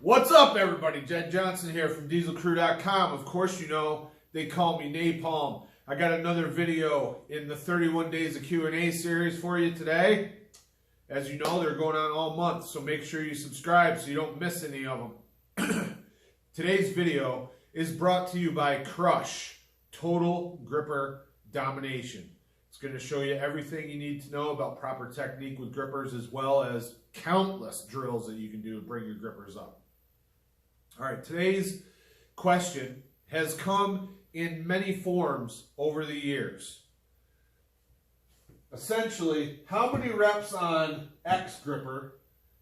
What's up, everybody? Jed Johnson here from dieselcrew.com. Of course, you know they call me Napalm. I got another video in the 31 Days of Q&A series for you today. As you know, they're going on all month, so make sure you subscribe so you don't miss any of them. Today's video is brought to you by Crush Total Gripper Domination. It's going to show you everything you need to know about proper technique with grippers, as well as countless drills that you can do to bring your grippers up. All right, today's question has come in many forms over the years. Essentially, how many reps on X gripper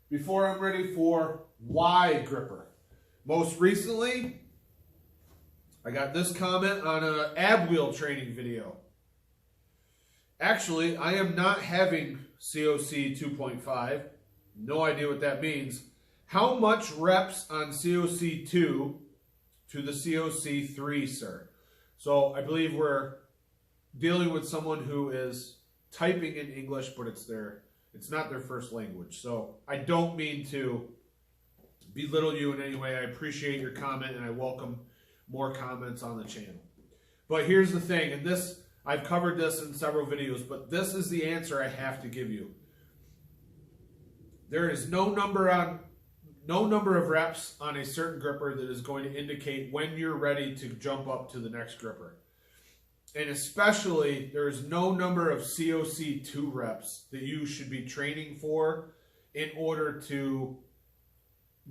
before I'm ready for Y gripper? Most recently, I got this comment on an ab wheel training video. Actually, I am not having COC 2.5. No idea what that means. How much reps on COC 2 to the COC 3, sir? So I believe we're dealing with someone who is typing in English, but it's not their first language. So I don't mean to belittle you in any way. I appreciate your comment, and I welcome more comments on the channel. But here's the thing, and this, I've covered this in several videos, but this is the answer I have to give you. There is no number of reps on a certain gripper that is going to indicate when you're ready to jump up to the next gripper. And especially, there is no number of COC 2 reps that you should be training for in order to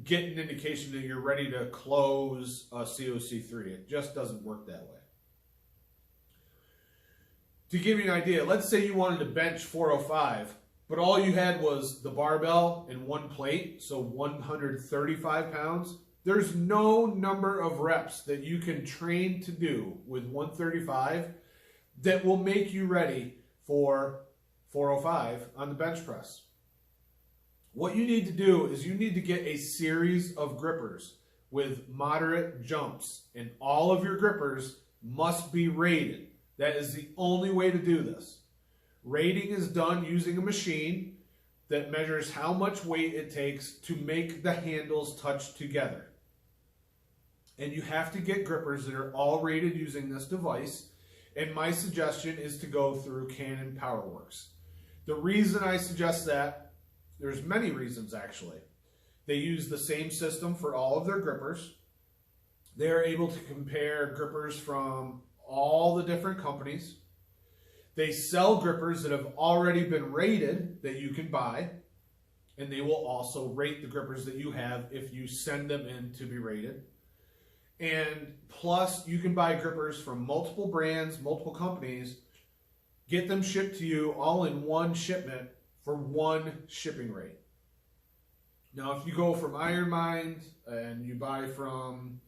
get an indication that you're ready to close a COC 3. It just doesn't work that way. To give you an idea, let's say you wanted to bench 405, but all you had was the barbell and one plate, so 135 pounds. There's no number of reps that you can train to do with 135 that will make you ready for 405 on the bench press. What you need to do is you need to get a series of grippers with moderate jumps, and all of your grippers must be rated. That is the only way to do this. Rating is done using a machine that measures how much weight it takes to make the handles touch together. And you have to get grippers that are all rated using this device. And my suggestion is to go through QnA PowerWorks. The reason I suggest that, there's many reasons actually. They use the same system for all of their grippers. They're able to compare grippers from all the different companies. They sell grippers that have already been rated that you can buy, and they will also rate the grippers that you have if you send them in to be rated. And plus, you can buy grippers from multiple brands, multiple companies, get them shipped to you all in one shipment for one shipping rate. Now, if you go from Ironmind and you buy from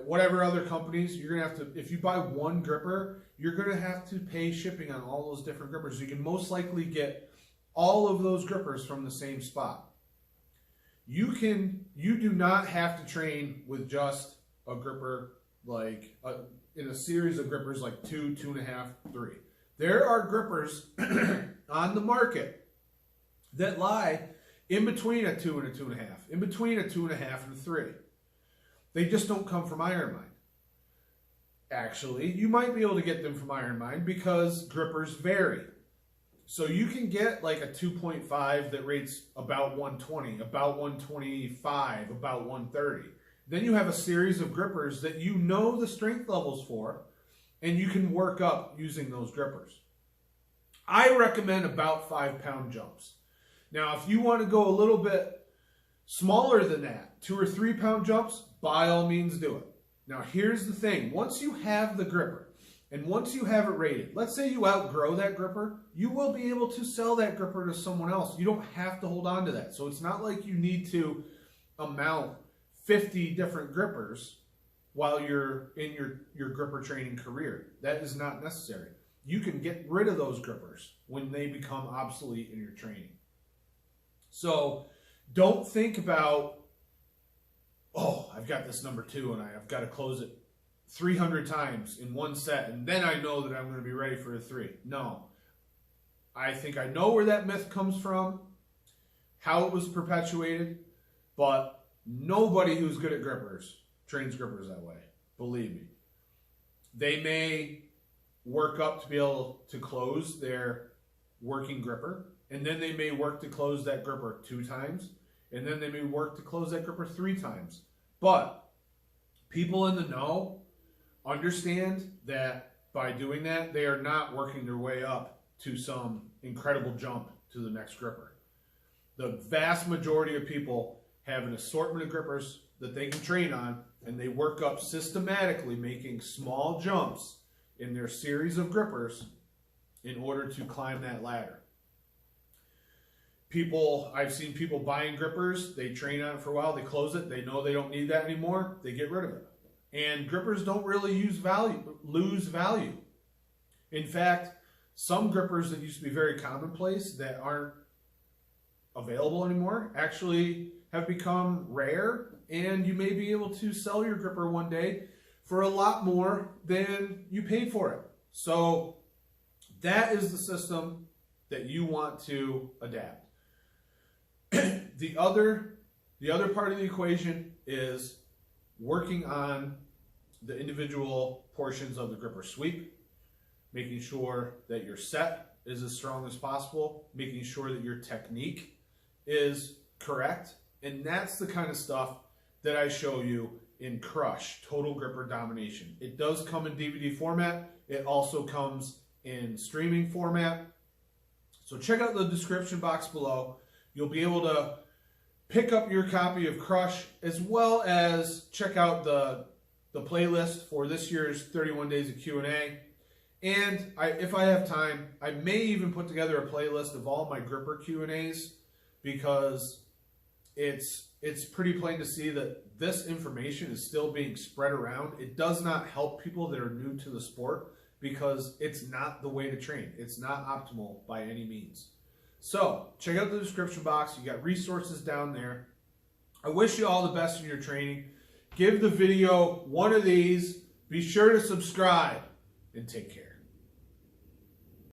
whatever other companies, you're going to have to, if you buy one gripper, you're going to have to pay shipping on all those different grippers. You can most likely get all of those grippers from the same spot. You do not have to train with just a gripper in a series of grippers like 2, 2.5, 3. There are grippers on the market that lie in between a 2 and a 2.5, in between a 2.5 and a 3. They just don't come from Ironmind. Actually, you might be able to get them from Ironmind because grippers vary. So you can get like a 2.5 that rates about 120, about 125, about 130. Then you have a series of grippers that you know the strength levels for, and you can work up using those grippers. I recommend about 5-pound jumps. Now, if you want to go a little bit smaller than that, 2 or 3-pound jumps, by all means do it. Now, here's the thing. Once you have the gripper, and once you have it rated, let's say you outgrow that gripper, you will be able to sell that gripper to someone else. You don't have to hold on to that. So it's not like you need to amount 50 different grippers while you're in your gripper training career. That is not necessary. You can get rid of those grippers when they become obsolete in your training. So don't think about, oh, I've got this number 2 and I've got to close it 300 times in one set, and then I know that I'm going to be ready for a 3. No. I think I know where that myth comes from, how it was perpetuated, but Nobody who's good at grippers trains grippers that way. Believe me. They may work up to be able to close their working gripper, and then they may work to close that gripper 2 times, and then they may work to close that gripper 3 times. But people in the know understand that by doing that, they are not working their way up to some incredible jump to the next gripper. The vast majority of people have an assortment of grippers that they can train on, and they work up systematically, making small jumps in their series of grippers in order to climb that ladder. I've seen people buying grippers, they train on it for a while, they close it, they know they don't need that anymore, they get rid of it. And grippers don't really lose value. In fact, some grippers that used to be very commonplace that aren't available anymore actually have become rare, and you may be able to sell your gripper one day for a lot more than you paid for it. So that is the system that you want to adapt. The other part of the equation is working on the individual portions of the gripper sweep, making sure that your set is as strong as possible, making sure that your technique is correct. And that's the kind of stuff that I show you in Crush, Total Gripper Domination. It does come in DVD format. It also comes in streaming format. So check out the description box below. You'll be able to pick up your copy of Crush, as well as check out the playlist for this year's 31 Days of QnA. And if I have time, I may even put together a playlist of all my gripper Q&As, because it's pretty plain to see that this information is still being spread around. It does not help people that are new to the sport, because it's not the way to train. It's not optimal by any means. So check out the description box. You got resources down there. I wish you all the best in your training. Give the video one of these. Be sure to subscribe, and take care.